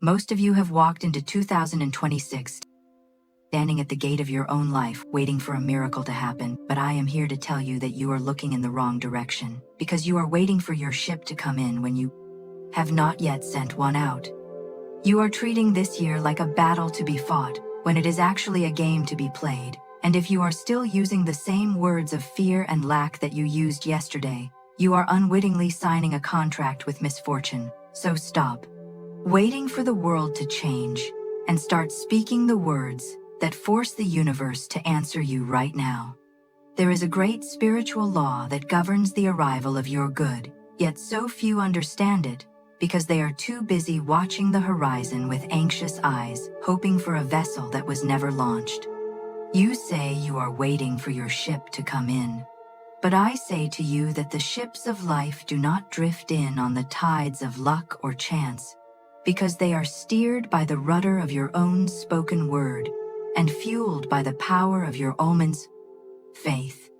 Most of you have walked into 2026 standing at the gate of your own life, waiting for a miracle to happen, but I am here to tell you that you are looking in the wrong direction, because you are waiting for your ship to come in when you have not yet sent one out. You are treating this year like a battle to be fought, when it is actually a game to be played, and if you are still using the same words of fear and lack that you used yesterday, you are unwittingly signing a contract with misfortune. So stop waiting for the world to change and start speaking the words that force the universe to answer you right now. There is a great spiritual law that governs the arrival of your good, yet so few understand it because they are too busy watching the horizon with anxious eyes, hoping for a vessel that was never launched. You say you are waiting for your ship to come in, but I say to you that the ships of life do not drift in on the tides of luck or chance, because they are steered by the rudder of your own spoken word and fueled by the power of your omens, faith.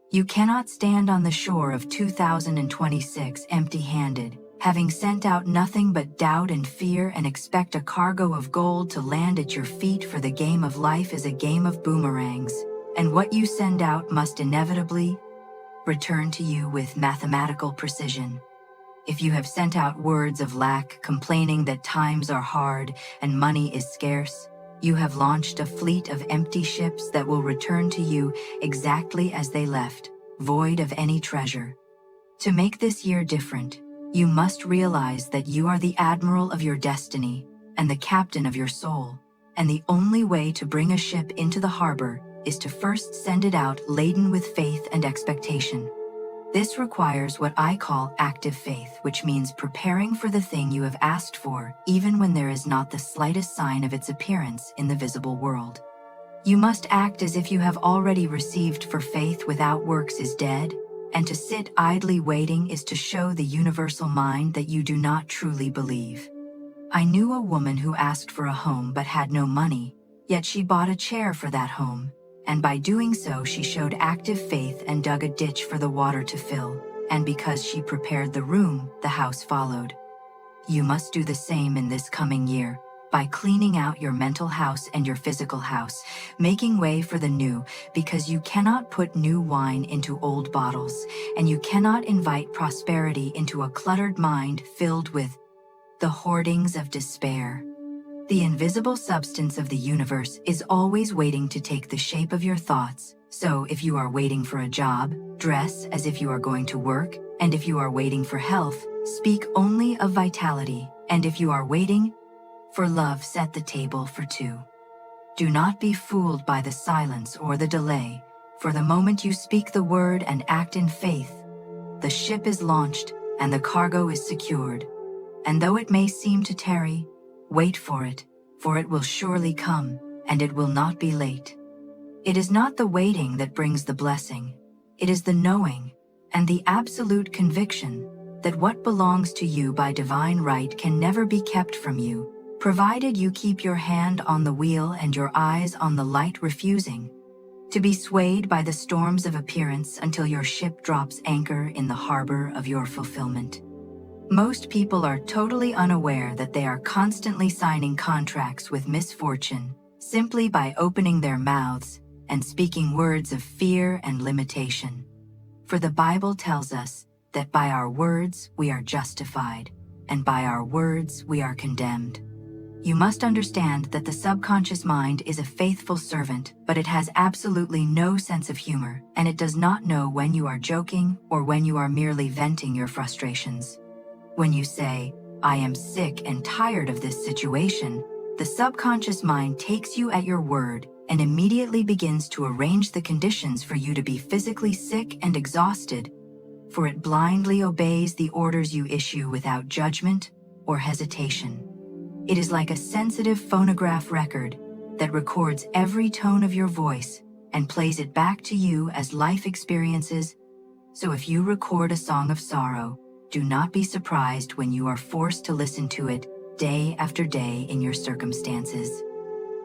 You cannot stand on the shore of 2026 empty-handed, having sent out nothing but doubt and fear, and expect a cargo of gold to land at your feet, for the game of life is a game of boomerangs, and what you send out must inevitably return to you with mathematical precision. If you have sent out words of lack, complaining that times are hard and money is scarce, you have launched a fleet of empty ships that will return to you exactly as they left, void of any treasure. To make this year different, you must realize that you are the admiral of your destiny and the captain of your soul, and the only way to bring a ship into the harbor is to first send it out laden with faith and expectation. This requires what I call active faith, which means preparing for the thing you have asked for, even when there is not the slightest sign of its appearance in the visible world. You must act as if you have already received, for faith without works is dead, and to sit idly waiting is to show the universal mind that you do not truly believe. I knew a woman who asked for a home but had no money, yet she bought a chair for that home, and by doing so she showed active faith and dug a ditch for the water to fill, and because she prepared the room, the house followed. You must do the same in this coming year, by cleaning out your mental house and your physical house, making way for the new, because you cannot put new wine into old bottles, and you cannot invite prosperity into a cluttered mind filled with the hoardings of despair. The invisible substance of the universe is always waiting to take the shape of your thoughts. So if you are waiting for a job, dress as if you are going to work, and if you are waiting for health, speak only of vitality, and if you are waiting for love, set the table for two. Do not be fooled by the silence or the delay, for the moment you speak the word and act in faith, the ship is launched and the cargo is secured. And though it may seem to tarry, wait for it will surely come, and it will not be late. It is not the waiting that brings the blessing, it is the knowing and the absolute conviction that what belongs to you by divine right can never be kept from you, provided you keep your hand on the wheel and your eyes on the light, refusing to be swayed by the storms of appearance until your ship drops anchor in the harbor of your fulfillment. Most people are totally unaware that they are constantly signing contracts with misfortune simply by opening their mouths and speaking words of fear and limitation. For the Bible tells us that by our words we are justified, and by our words we are condemned. You must understand that the subconscious mind is a faithful servant, but it has absolutely no sense of humor, and it does not know when you are joking or when you are merely venting your frustrations. When you say, "I am sick and tired of this situation," the subconscious mind takes you at your word and immediately begins to arrange the conditions for you to be physically sick and exhausted, for it blindly obeys the orders you issue without judgment or hesitation. It is like a sensitive phonograph record that records every tone of your voice and plays it back to you as life experiences. So if you record a song of sorrow, do not be surprised when you are forced to listen to it day after day in your circumstances.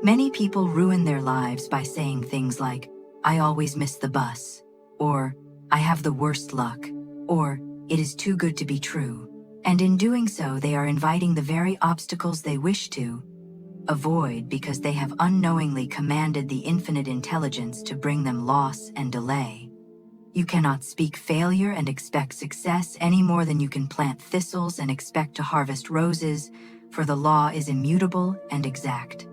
Many people ruin their lives by saying things like, "I always miss the bus," or "I have the worst luck," or "It is too good to be true." And in doing so, they are inviting the very obstacles they wish to avoid because they have unknowingly commanded the infinite intelligence to bring them loss and delay. You cannot speak failure and expect success any more than you can plant thistles and expect to harvest roses, for the law is immutable and exact.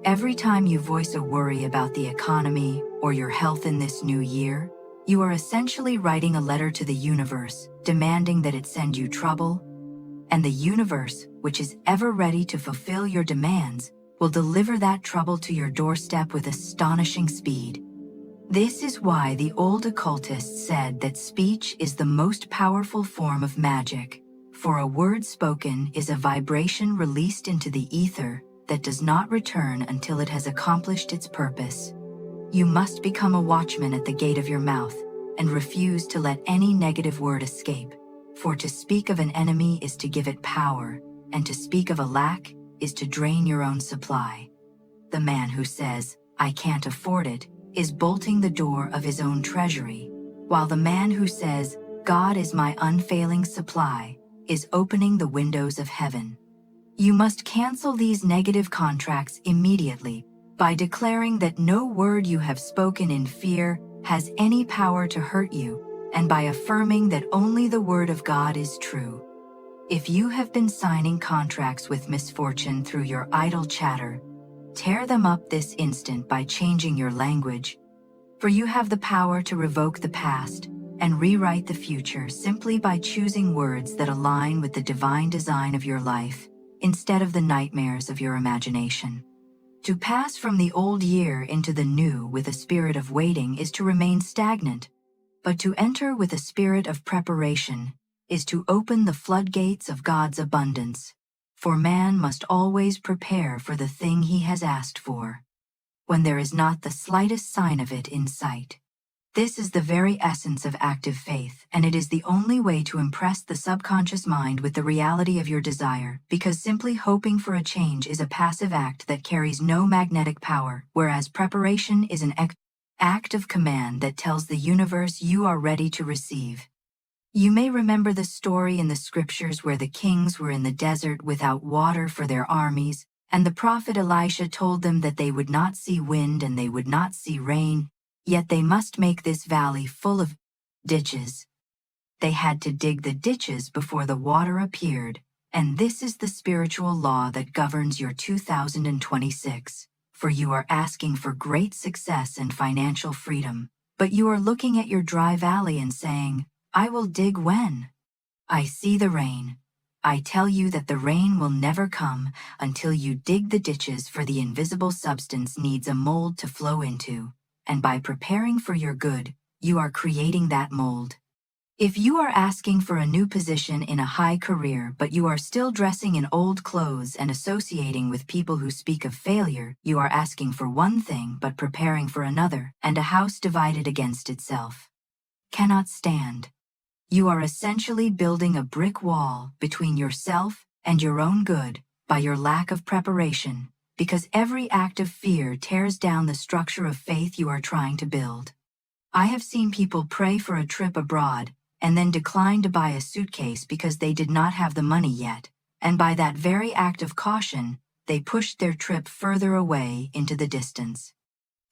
Every time you voice a worry about the economy or your health in this new year, you are essentially writing a letter to the universe, demanding that it send you trouble, and the universe, which is ever ready to fulfill your demands, will deliver that trouble to your doorstep with astonishing speed. This is why the old occultists said that speech is the most powerful form of magic, for a word spoken is a vibration released into the ether that does not return until it has accomplished its purpose. You must become a watchman at the gate of your mouth and refuse to let any negative word escape, for to speak of an enemy is to give it power, and to speak of a lack is to drain your own supply. The man who says, "I can't afford it," is bolting the door of his own treasury, while the man who says, "God is my unfailing supply," is opening the windows of heaven. You must cancel these negative contracts immediately by declaring that no word you have spoken in fear has any power to hurt you, and by affirming that only the word of God is true. If you have been signing contracts with misfortune through your idle chatter, tear them up this instant by changing your language, for you have the power to revoke the past and rewrite the future simply by choosing words that align with the divine design of your life instead of the nightmares of your imagination. To pass from the old year into the new with a spirit of waiting is to remain stagnant, but to enter with a spirit of preparation is to open the floodgates of God's abundance, for man must always prepare for the thing he has asked for, when there is not the slightest sign of it in sight. This is the very essence of active faith, and it is the only way to impress the subconscious mind with the reality of your desire, because simply hoping for a change is a passive act that carries no magnetic power, whereas preparation is an act of command that tells the universe you are ready to receive. You may remember the story in the scriptures where the kings were in the desert without water for their armies, and the prophet Elisha told them that they would not see wind and they would not see rain, yet they must make this valley full of ditches. They had to dig the ditches before the water appeared, and this is the spiritual law that governs your 2026, for you are asking for great success and financial freedom, but you are looking at your dry valley and saying, "I will dig when I see the rain." I tell you that the rain will never come until you dig the ditches, for the invisible substance needs a mold to flow into, and by preparing for your good, you are creating that mold. If you are asking for a new position in a high career but you are still dressing in old clothes and associating with people who speak of failure, you are asking for one thing but preparing for another, and a house divided against itself cannot stand. You are essentially building a brick wall between yourself and your own good by your lack of preparation, because every act of fear tears down the structure of faith you are trying to build. I have seen people pray for a trip abroad and then decline to buy a suitcase because they did not have the money yet, and by that very act of caution, they pushed their trip further away into the distance.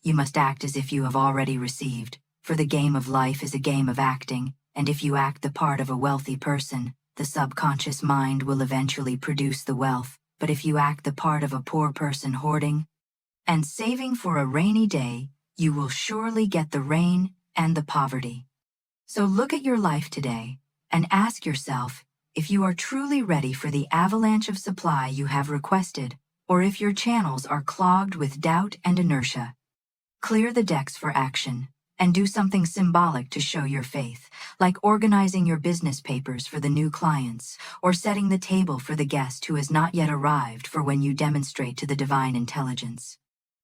You must act as if you have already received, for the game of life is a game of acting, and if you act the part of a wealthy person, the subconscious mind will eventually produce the wealth, but if you act the part of a poor person hoarding and saving for a rainy day, you will surely get the rain and the poverty. So look at your life today and ask yourself if you are truly ready for the avalanche of supply you have requested, or if your channels are clogged with doubt and inertia. Clear the decks for action and do something symbolic to show your faith, like organizing your business papers for the new clients, or setting the table for the guest who has not yet arrived, for when you demonstrate to the divine intelligence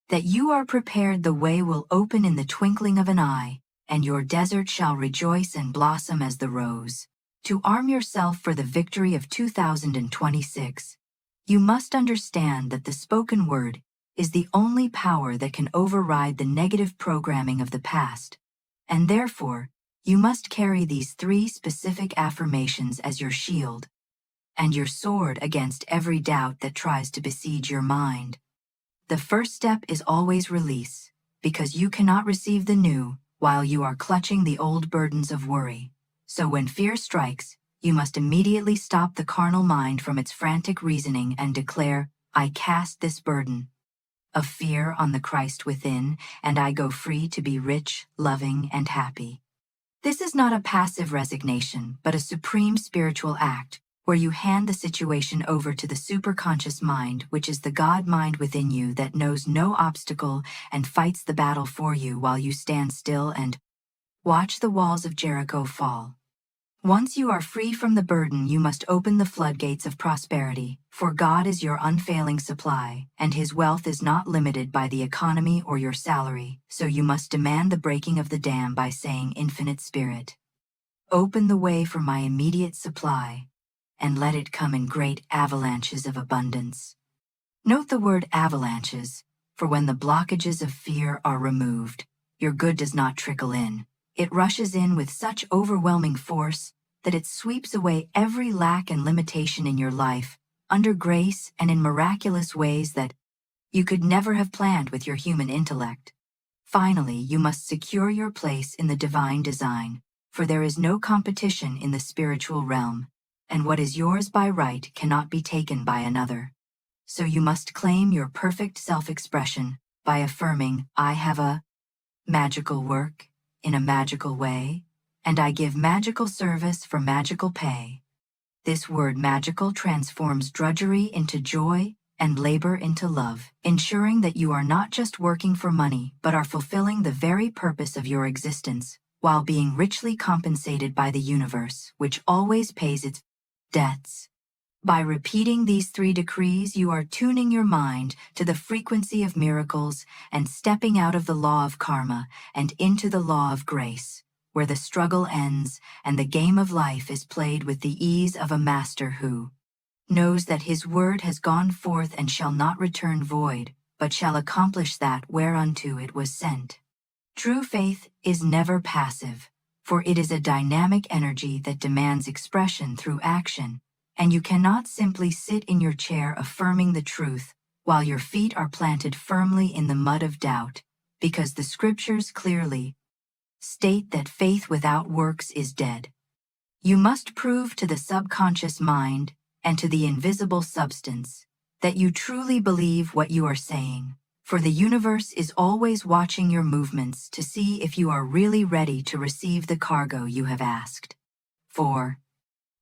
that you are prepared, the way will open in the twinkling of an eye, and your desert shall rejoice and blossom as the rose. To arm yourself for the victory of 2026, you must understand that the spoken word is the only power that can override the negative programming of the past, and therefore, you must carry these 3 specific affirmations as your shield. and your sword against every doubt that tries to besiege your mind. The first step is always release, because you cannot receive the new while you are clutching the old burdens of worry. So when fear strikes, you must immediately stop the carnal mind from its frantic reasoning and declare, I cast this burden of fear on the Christ within, and I go free to be rich, loving, and happy. This is not a passive resignation, but a supreme spiritual act, where you hand the situation over to the superconscious mind, which is the God mind within you that knows no obstacle and fights the battle for you while you stand still and watch the walls of Jericho fall. Once you are free from the burden, you must open the floodgates of prosperity, for God is your unfailing supply, and His wealth is not limited by the economy or your salary, so you must demand the breaking of the dam by saying, Infinite Spirit, open the way for my immediate supply, and let it come in great avalanches of abundance. Note the word avalanches, for when the blockages of fear are removed, your good does not trickle in. It rushes in with such overwhelming force that it sweeps away every lack and limitation in your life, under grace and in miraculous ways that you could never have planned with your human intellect. Finally, you must secure your place in the divine design, for there is no competition in the spiritual realm, and what is yours by right cannot be taken by another. So you must claim your perfect self-expression by affirming, I have a magical work in a magical way, and I give magical service for magical pay. This word magical transforms drudgery into joy and labor into love, ensuring that you are not just working for money but are fulfilling the very purpose of your existence, while being richly compensated by the universe, which always pays its debts. By repeating these 3 decrees, you are tuning your mind to the frequency of miracles and stepping out of the law of karma and into the law of grace, where the struggle ends and the game of life is played with the ease of a master who knows that his word has gone forth and shall not return void, but shall accomplish that whereunto it was sent. True faith is never passive, for it is a dynamic energy that demands expression through action, and you cannot simply sit in your chair affirming the truth while your feet are planted firmly in the mud of doubt, because the scriptures clearly state that faith without works is dead. You must prove to the subconscious mind and to the invisible substance that you truly believe what you are saying, for the universe is always watching your movements to see if you are really ready to receive the cargo you have asked for.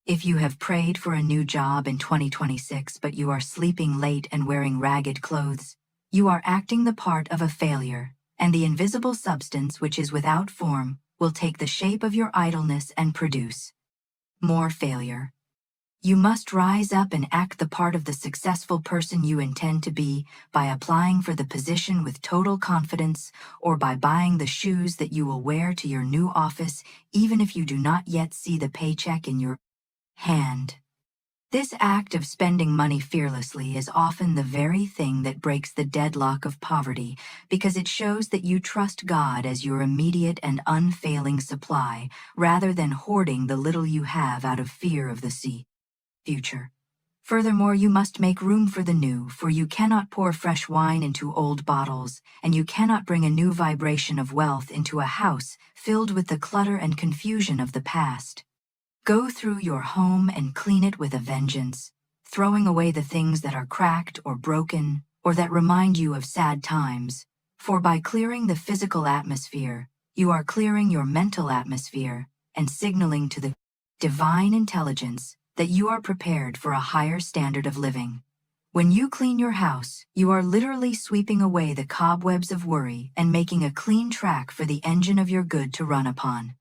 If you have prayed for a new job in 2026 but you are sleeping late and wearing ragged clothes, you are acting the part of a failure, and the invisible substance which is without form will take the shape of your idleness and produce more failure. You must rise up and act the part of the successful person you intend to be by applying for the position with total confidence, or by buying the shoes that you will wear to your new office even if you do not yet see the paycheck in your hand. This act of spending money fearlessly is often the very thing that breaks the deadlock of poverty, because it shows that you trust God as your immediate and unfailing supply, rather than hoarding the little you have out of fear of the future. Furthermore, you must make room for the new, for you cannot pour fresh wine into old bottles, and you cannot bring a new vibration of wealth into a house filled with the clutter and confusion of the past. Go through your home and clean it with a vengeance, throwing away the things that are cracked or broken, or that remind you of sad times. For by clearing the physical atmosphere, you are clearing your mental atmosphere and signaling to the divine intelligence that you are prepared for a higher standard of living. When you clean your house, you are literally sweeping away the cobwebs of worry and making a clean track for the engine of your good to run upon.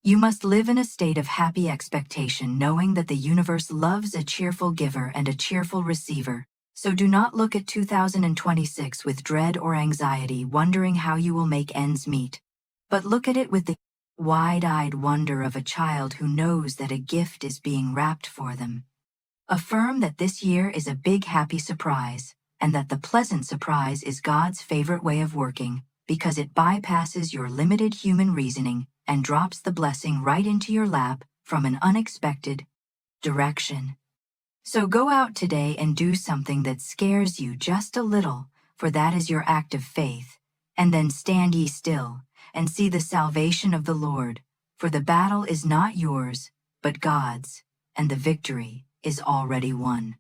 You must live in a state of happy expectation, knowing that the universe loves a cheerful giver and a cheerful receiver. So do not look at 2026 with dread or anxiety, wondering how you will make ends meet, but look at it with the wide-eyed wonder of a child who knows that a gift is being wrapped for them. Affirm that this year is a big happy surprise, and that the pleasant surprise is God's favorite way of working, because it bypasses your limited human reasoning and drops the blessing right into your lap from an unexpected direction. So go out today and do something that scares you just a little, for that is your act of faith. And then stand ye still, and see the salvation of the Lord, for the battle is not yours, but God's, and the victory is already won.